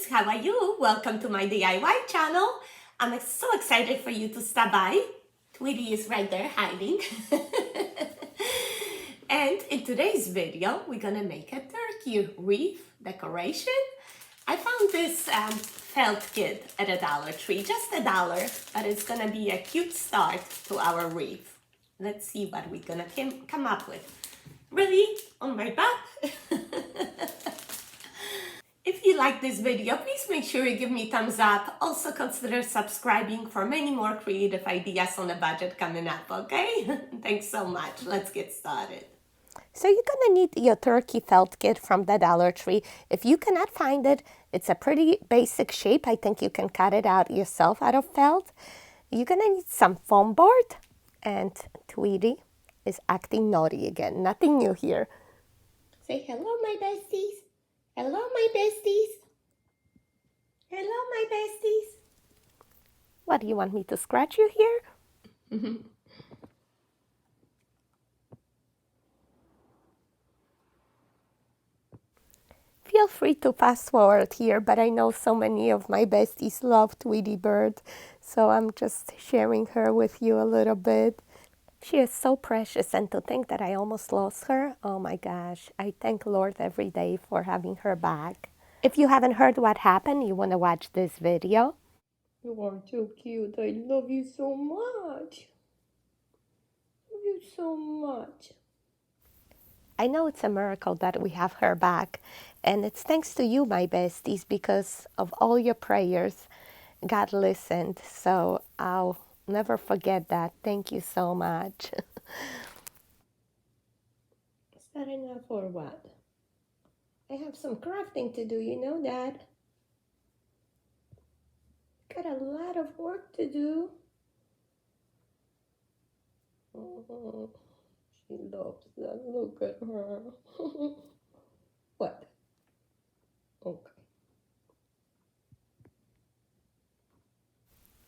friends, how are you? Welcome to my DIY channel. I'm so excited for you to stop by. Tweety is right there hiding. And in today's video, we're gonna make a turkey wreath decoration. I found this felt kit at a Dollar Tree, just $1, but it's gonna be a cute start to our wreath. Let's see what we're gonna come up with. Really? On my butt? If you like this video, please make sure you give me a thumbs up. Also consider subscribing for many more creative ideas on a budget coming up, okay? Thanks so much. Let's get started. So you're gonna need your turkey felt kit from the Dollar Tree. If you cannot find it, it's a pretty basic shape. I think you can cut it out yourself out of felt. You're gonna need some foam board, and Tweety is acting naughty again. Nothing new here. Say hello, my besties. Hello, my besties. Hello, my besties. What, do you want me to scratch you here? Feel free to fast forward here, but I know so many of my besties love Tweety Bird, so I'm just sharing her with you a little bit. She is so precious, and to think that I almost lost her, oh my gosh, I thank Lord every day for having her back. If you haven't heard what happened, you want to watch this video. You are so cute. I love you so much. Love you so much. I know it's a miracle that we have her back, and it's thanks to you, my besties, because of all your prayers, God listened, so I'll never forget that. Thank you so much. Is that enough or what? I have some crafting to do, you know that. Got a lot of work to do. Oh, she loves that. Look at her. What? Okay.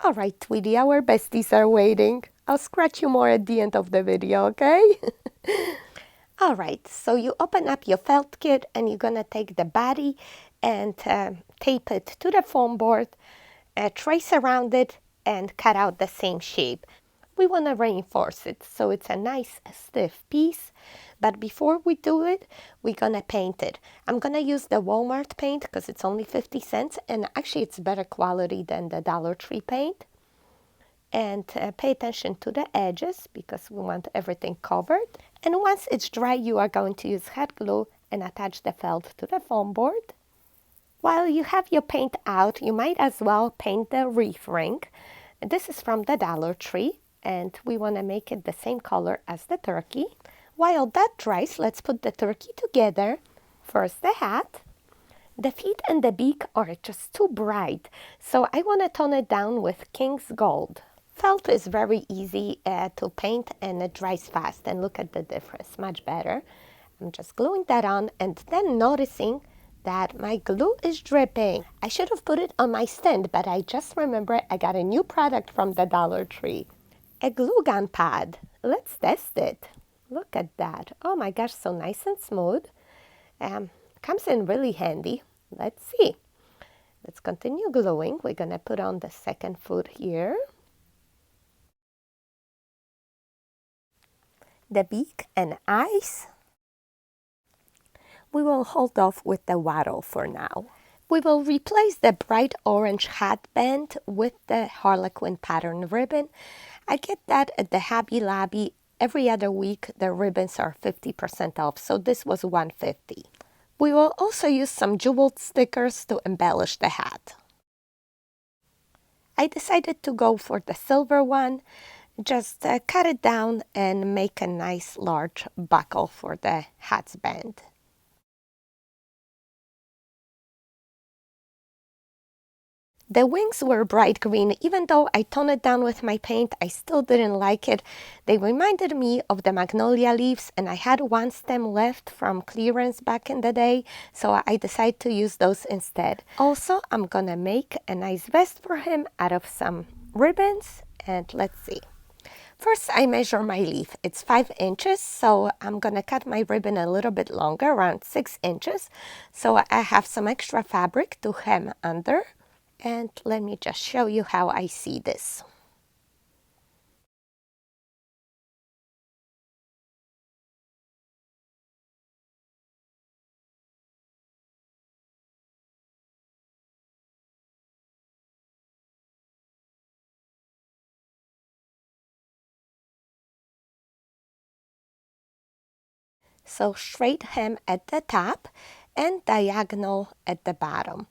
All right, Tweety, our besties are waiting. I'll scratch you more at the end of the video, okay? All right, so you open up your felt kit and you're gonna take the body and tape it to the foam board, trace around it, and cut out the same shape. We want to reinforce it so it's a nice stiff piece, but before we do it, we're gonna paint it. I'm gonna use the Walmart paint because it's only 50 cents, and actually it's better quality than the Dollar Tree paint. And pay attention to the edges because we want everything covered. And once it's dry, you are going to use hot glue and attach the felt to the foam board. While you have your paint out, you might as well paint the wreath ring. This is from the Dollar Tree, and we want to make it the same color as the turkey. While that dries, let's put the turkey together. First the hat. The feet and the beak are just too bright, so I want to tone it down with King's Gold. Felt is very easy to paint, and it dries fast, and look at the difference, much better. I'm just gluing that on and then noticing that my glue is dripping. I should have put it on my stand, but I just remembered I got a new product from the Dollar Tree. A glue gun pad. Let's test it. Look at that. Oh my gosh, so nice and smooth. Comes in really handy. Let's see. Let's continue gluing. We're gonna put on the second foot here. The beak and eyes. We will hold off with the wattle for now. We will replace the bright orange hatband with the harlequin pattern ribbon. I get that at the Hobby Lobby. Every other week the ribbons are 50% off, so this was $1.50. We will also use some jeweled stickers to embellish the hat. I decided to go for the silver one. Just cut it down and make a nice large buckle for the hat's band. The wings were bright green. Even though I toned it down with my paint, I still didn't like it. They reminded me of the magnolia leaves, and I had one stem left from clearance back in the day, so I decided to use those instead. Also, I'm gonna make a nice vest for him out of some ribbons, and let's see. First, I measure my leaf. It's 5 inches, so I'm gonna cut my ribbon a little bit longer, around 6 inches. So I have some extra fabric to hem under. And let me just show you how I see this. So straight hem at the top and diagonal at the bottom.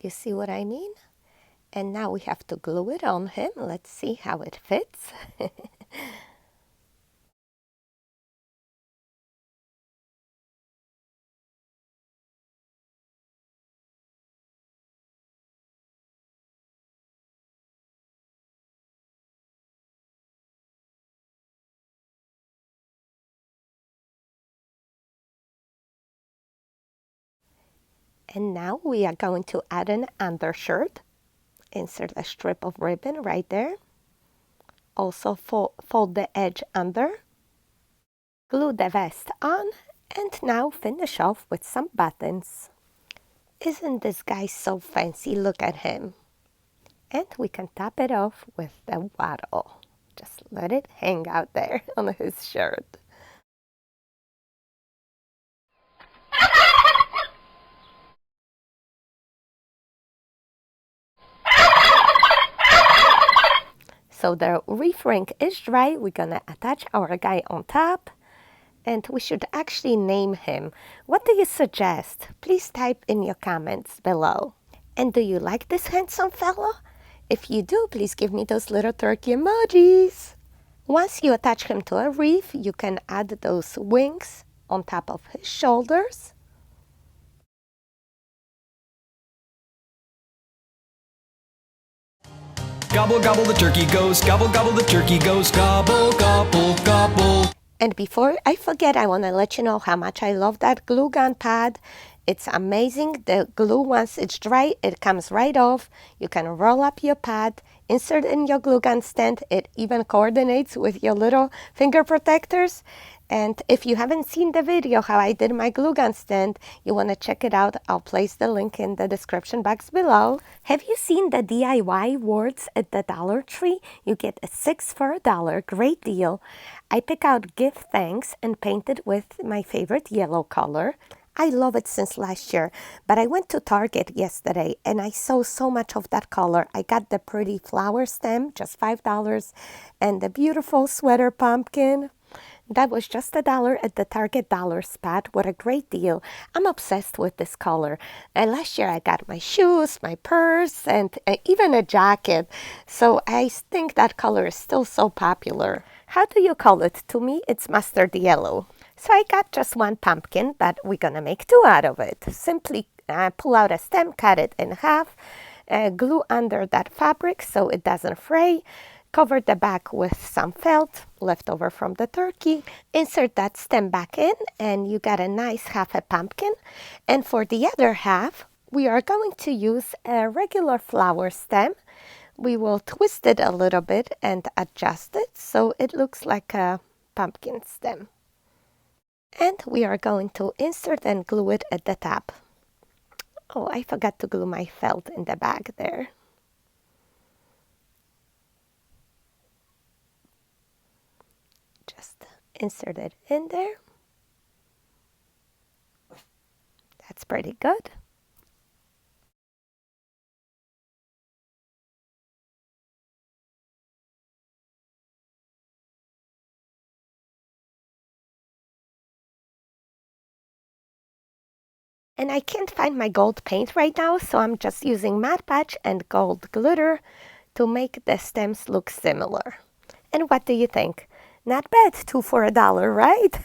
You see what I mean? And now we have to glue it on him. Let's see how it fits. And now we are going to add an undershirt. Insert a strip of ribbon right there. Also fold the edge under. Glue the vest on. And now finish off with some buttons. Isn't this guy so fancy? Look at him. And we can top it off with the waddle. Just let it hang out there on his shirt. So the wreath ring is dry. We're gonna attach our guy on top. And we should actually name him. What do you suggest? Please type in your comments below. And do you like this handsome fellow? If you do, please give me those little turkey emojis. Once you attach him to a wreath, you can add those wings on top of his shoulders. Gobble, gobble, the turkey goes. Gobble, gobble, the turkey goes. Gobble, gobble, gobble. And before I forget, I want to let you know how much I love that glue gun pad. It's amazing. The glue, once it's dry, it comes right off. You can roll up your pad, insert in your glue gun stand. It even coordinates with your little finger protectors. And if you haven't seen the video how I did my glue gun stand, you want to check it out. I'll place the link in the description box below. Have you seen the DIY wards at the Dollar Tree? You get a 6 for $1. Great deal. I pick out Give Thanks and paint it with my favorite yellow color. I love it since last year, but I went to Target yesterday and I saw so much of that color. I got the pretty flower stem, just $5, and the beautiful sweater pumpkin. That was just $1 at the Target dollar spot. What a great deal. I'm obsessed with this color. And last year I got my shoes, my purse, and even a jacket. So I think that color is still so popular. How do you call it? To me, it's mustard yellow. So I got just one pumpkin, but we're gonna make 2 out of it. Simply pull out a stem, cut it in half, glue under that fabric so it doesn't fray. Cover the back with some felt left over from the turkey. Insert that stem back in and you got a nice half a pumpkin. And for the other half, we are going to use a regular flower stem. We will twist it a little bit and adjust it so it looks like a pumpkin stem. And we are going to insert and glue it at the top. Oh, I forgot to glue my felt in the back there. Just insert it in there. That's pretty good. And I can't find my gold paint right now, so I'm just using Matte Patch and gold glitter to make the stems look similar. And what do you think? Not bad, 2 for $1, right?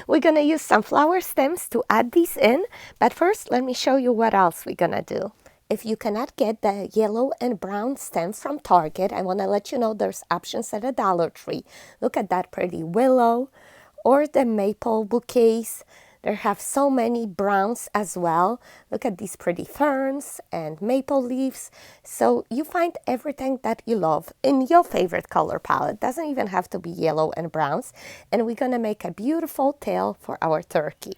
We're gonna use some flower stems to add these in, but first let me show you what else we're gonna do. If you cannot get the yellow and brown stem from Target, I wanna let you know there's options at a Dollar Tree. Look at that pretty willow or the maple bouquets. They have so many browns as well. Look at these pretty ferns and maple leaves. So you find everything that you love in your favorite color palette. Doesn't even have to be yellow and browns. And we're gonna make a beautiful tail for our turkey.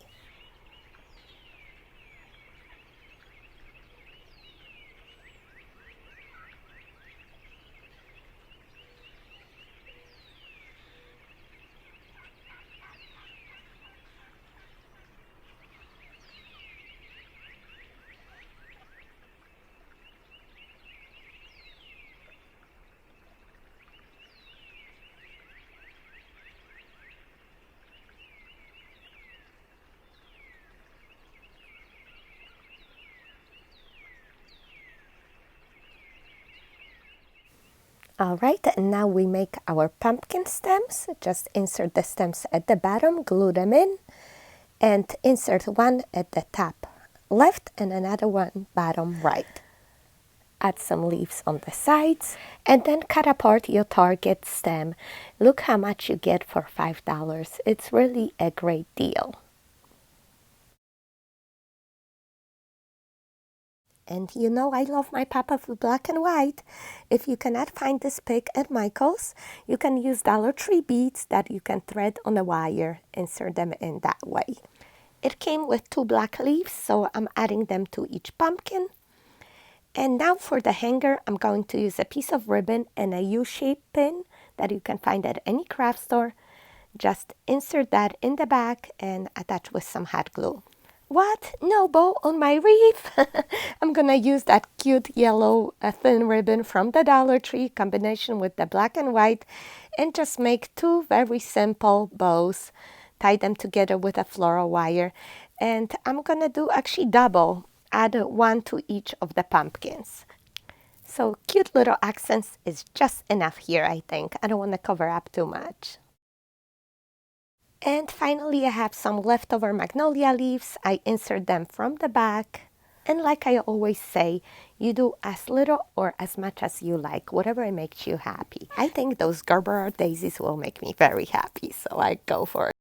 All right, and now we make our pumpkin stems. Just insert the stems at the bottom, glue them in, and insert one at the top left and another one bottom right. Add some leaves on the sides, and then cut apart your target stem. Look how much you get for $5. It's really a great deal. And you know I love my pop-up black and white. If you cannot find this pick at Michael's, you can use Dollar Tree beads that you can thread on a wire. Insert them in that way. It came with 2 black leaves, so I'm adding them to each pumpkin. And now for the hanger, I'm going to use a piece of ribbon and a U-shaped pin that you can find at any craft store. Just insert that in the back and attach with some hot glue. What? No bow on my wreath? I'm gonna use that cute yellow thin ribbon from the Dollar Tree combination with the black and white and just make 2 very simple bows. Tie them together with a floral wire. And I'm gonna do actually double. Add 1 to each of the pumpkins. So cute little accents is just enough here, I think. I don't want to cover up too much. And finally, I have some leftover magnolia leaves. I insert them from the back. And like I always say, you do as little or as much as you like, whatever makes you happy. I think those Gerber daisies will make me very happy, so I go for it.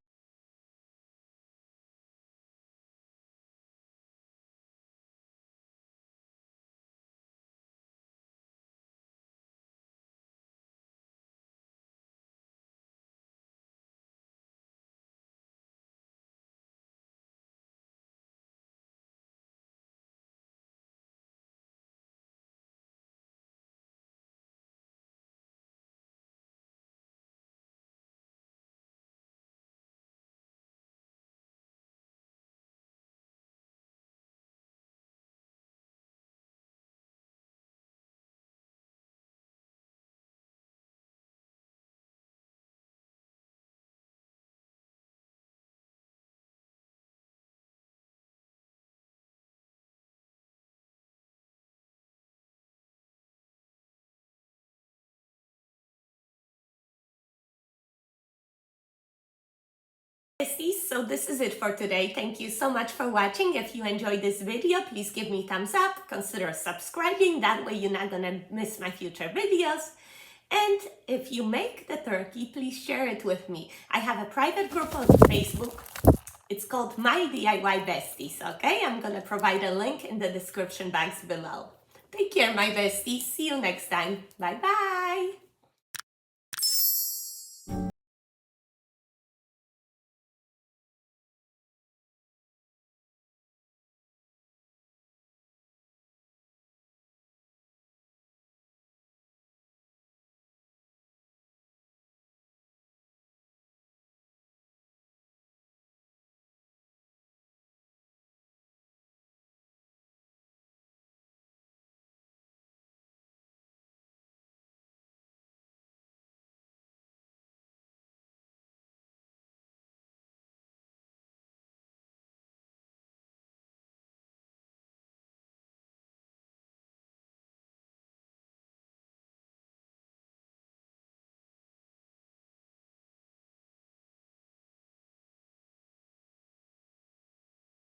So this is it for today. Thank you so much for watching. If you enjoyed this video, please give me a thumbs up. Consider subscribing. That way you're not gonna miss my future videos. And if you make the turkey, please share it with me. I have a private group on Facebook. It's called My DIY Besties, okay? I'm gonna provide a link in the description box below. Take care, my besties. See you next time. Bye-bye.